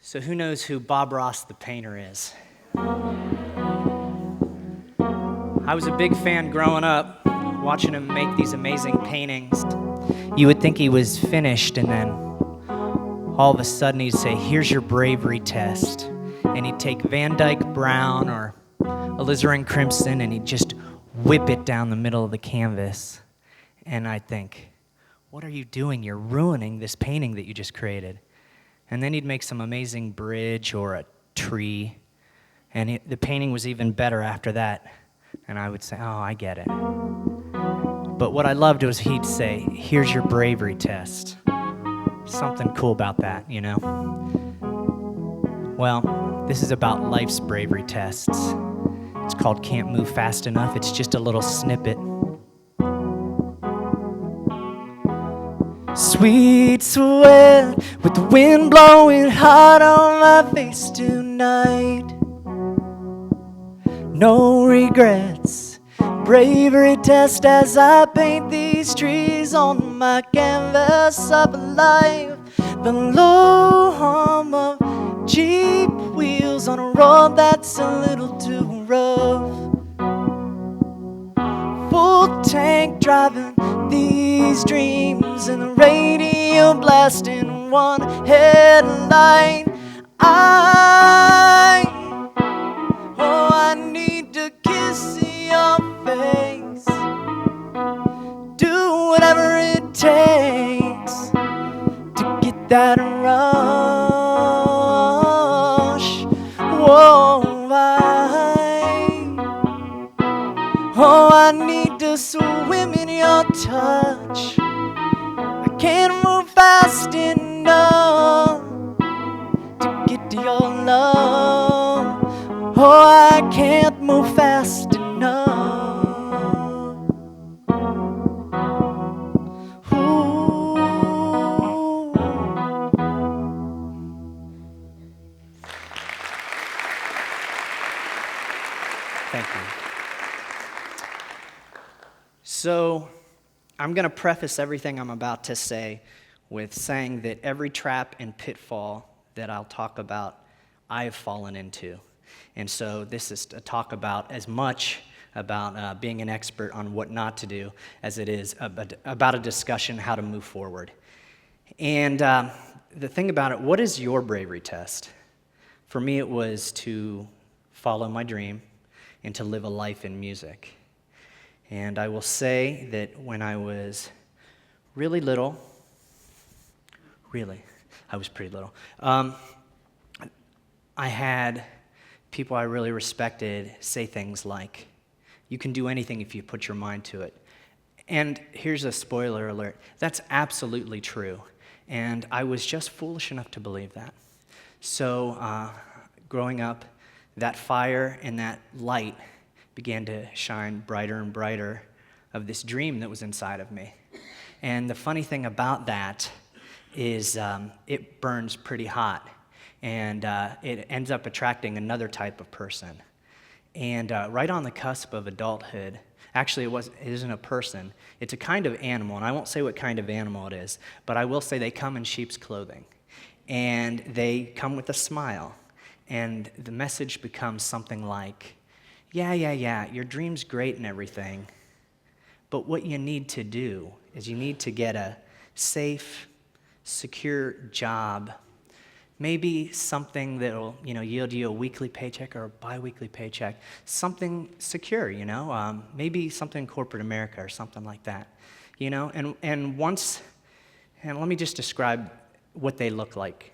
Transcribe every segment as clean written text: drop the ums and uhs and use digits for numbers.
So who knows who Bob Ross the painter is? I was a big fan growing up, watching him make these amazing paintings. You would think he was finished, and then all of a sudden he'd say, "Here's your bravery test." And he'd take Van Dyke Brown or alizarin crimson, and he'd just whip it down the middle of the canvas. And I'd think, what are you doing? You're ruining this painting that you just created. And then he'd make some amazing bridge or a tree, and the painting was even better after that. And I would say, oh, I get it. But what I loved was he'd say, "Here's your bravery test." Something cool about that, you know? Well, this is about life's bravery tests. It's called Can't Move Fast Enough. It's just a little snippet. Sweet sweat with the wind blowing hot on my face tonight. No regrets, bravery test as I paint these trees on my canvas of life. The low hum of Jeep wheels on a road that's a little too rough. Full tank driving these dreams, and the radio blasting one headline. I need to kiss your face, do whatever it takes to get that rush. Whoa, I need to swim in your touch. I can't move fast enough to get to your love. Oh, I can't move fast enough. Ooh. Thank you. So, I'm going to preface everything I'm about to say with saying that every trap and pitfall that I'll talk about, I have fallen into. And so this is to talk about as much about being an expert on what not to do as it is about a discussion how to move forward. And the thing about it, what is your bravery test? For me, it was to follow my dream and to live a life in music. And I will say that when I was really little, I was pretty little, I had people I really respected say things like, "You can do anything if you put your mind to it." And here's a spoiler alert, that's absolutely true. And I was just foolish enough to believe that. So growing up, that fire and that light began to shine brighter and brighter of this dream that was inside of me. And the funny thing about that is it burns pretty hot, and it ends up attracting another type of person. And right on the cusp of adulthood, actually it isn't a person, it's a kind of animal, and I won't say what kind of animal it is, but I will say they come in sheep's clothing. And they come with a smile, and the message becomes something like, yeah, your dream's great and everything, but what you need to do is you need to get a safe, secure job, maybe something that'll, yield you a weekly paycheck or a bi-weekly paycheck, something secure, maybe something in corporate America or something like that, and let me just describe what they look like.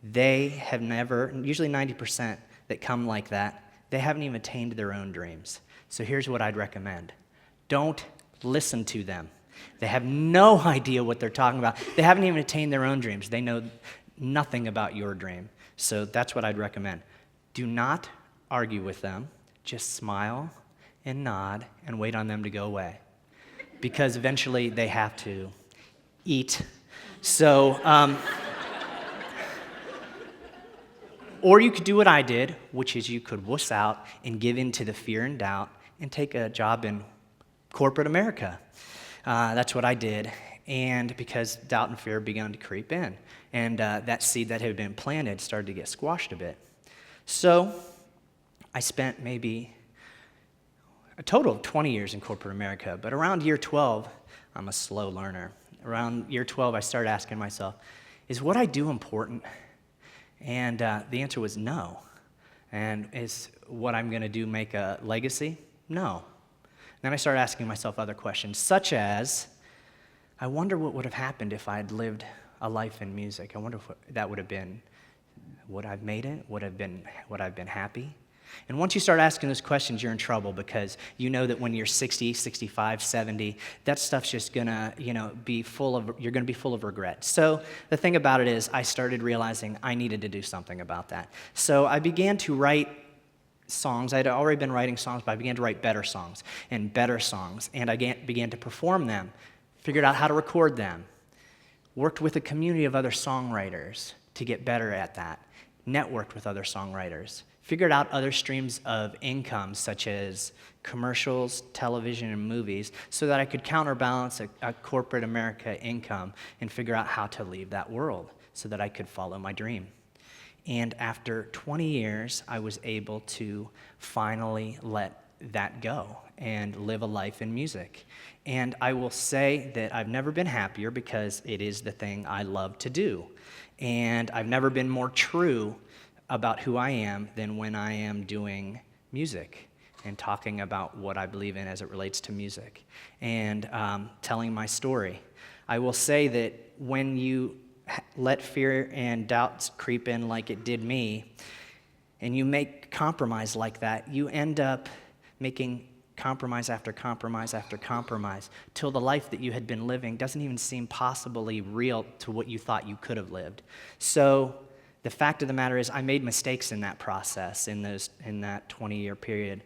They have never, usually 90% that come like that, they haven't even attained their own dreams. So here's what I'd recommend. Don't listen to them. They have no idea what they're talking about. They haven't even attained their own dreams. They know nothing about your dream. So that's what I'd recommend. Do not argue with them. Just smile and nod and wait on them to go away. Because eventually they have to eat. So, or you could do what I did, which is you could wuss out and give in to the fear and doubt and take a job in corporate America. That's what I did. and because doubt and fear began to creep in, and that seed that had been planted started to get squashed a bit. So I spent maybe a total of 20 years in corporate America, but around year 12, I'm a slow learner. Around year 12, I started asking myself, is what I do important? And the answer was no. And is what I'm going to do make a legacy? No. Then I started asking myself other questions, such as, I wonder what would have happened if I had lived a life in music. I wonder if that would have been, would I've made it? Would I've been happy? And once you start asking those questions, you're in trouble, because you know that when you're 60, 65, 70, that stuff's just gonna, be you're gonna be full of regret. So the thing about it is, I started realizing I needed to do something about that. So I began to write songs. I'd already been writing songs, but I began to write better songs, and I began to perform them, figured out how to record them, worked with a community of other songwriters to get better at that, networked with other songwriters, figured out other streams of income, such as commercials, television, and movies, so that I could counterbalance a corporate America income and figure out how to leave that world so that I could follow my dream. And after 20 years, I was able to finally let that go and live a life in music. And I will say that I've never been happier, because it is the thing I love to do. And I've never been more true about who I am than when I am doing music and talking about what I believe in as it relates to music and telling my story. I will say that when you let fear and doubts creep in like it did me, and you make compromise like that, you end up making compromise after compromise after compromise, till the life that you had been living doesn't even seem possibly real to what you thought you could have lived. So the fact of the matter is, I made mistakes in that process, in that 20-year period.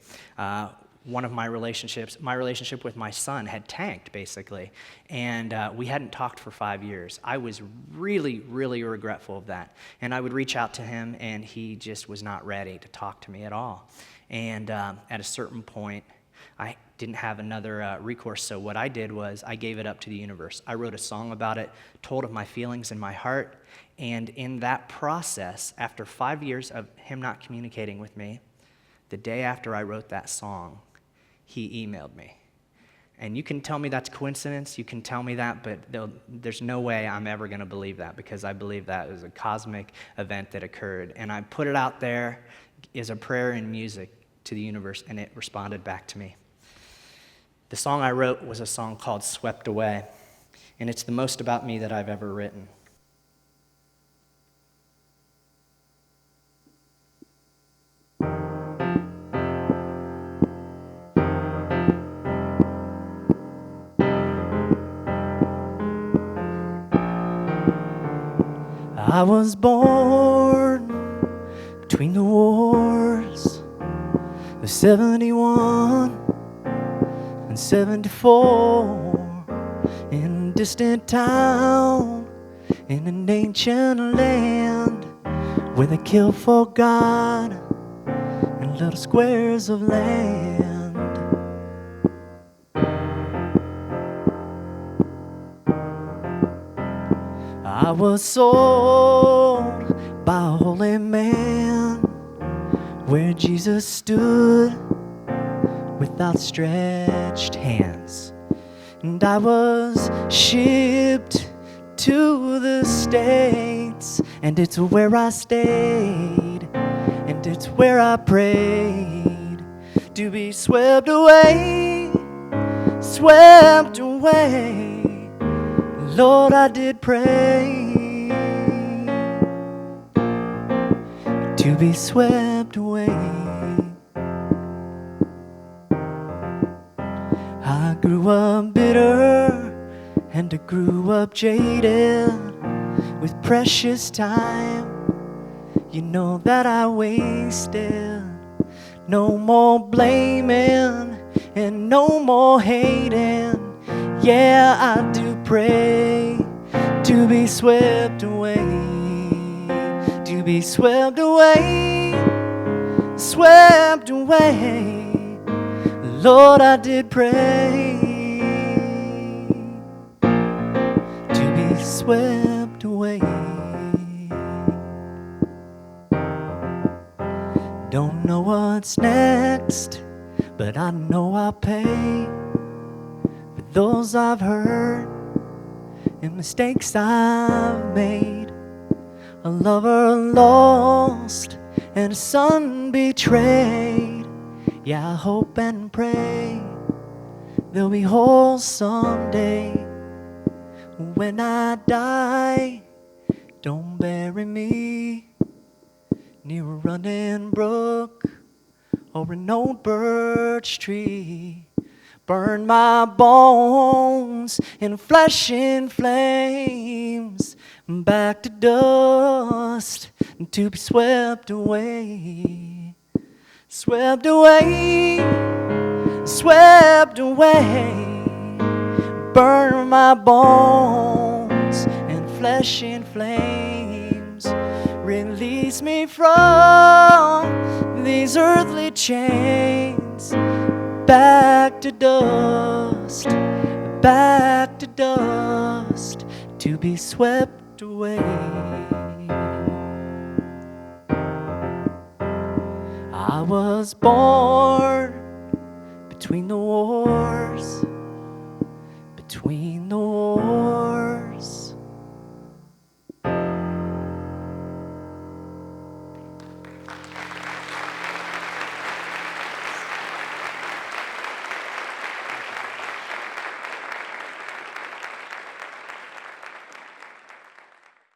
One of my relationship with my son had tanked, basically, and we hadn't talked for 5 years. I was really, really regretful of that, and I would reach out to him, and he just was not ready to talk to me at all. And at a certain point, I didn't have another recourse, so what I did was I gave it up to the universe. I wrote a song about it, told of my feelings in my heart, and in that process, after 5 years of him not communicating with me, the day after I wrote that song, he emailed me. And you can tell me that's coincidence, you can tell me that, but there's no way I'm ever going to believe that, because I believe that was a cosmic event that occurred. And I put it out there as a prayer in music to the universe, and it responded back to me. The song I wrote was a song called Swept Away, and it's the most about me that I've ever written. I was born between the wars of 71 and 74, in a distant town in an ancient land where they kill for God in little squares of land. I was sold by a holy man where Jesus stood with outstretched hands. And I was shipped to the States, and it's where I stayed, and it's where I prayed to be swept away, swept away. Lord, I did pray to be swept away. I grew up bitter, and I grew up jaded with precious time. You know that I wasted. No more blaming and no more hating. Yeah, I do pray to be swept away, to be swept away, swept away. Lord, I did pray. swept away. Don't know what's next, but I know I'll pay for those I've hurt and mistakes I've made. A lover lost and a son betrayed. Yeah, I hope and pray they'll be whole someday. When I die, don't bury me near a running brook or an old birch tree. Burn my bones in flashing flames, back to dust to be swept away. Swept away, swept away. Burn my bones in flashing flames. Release me from these earthly chains. Back to dust, back to dust, to be swept away. I was born between the wars,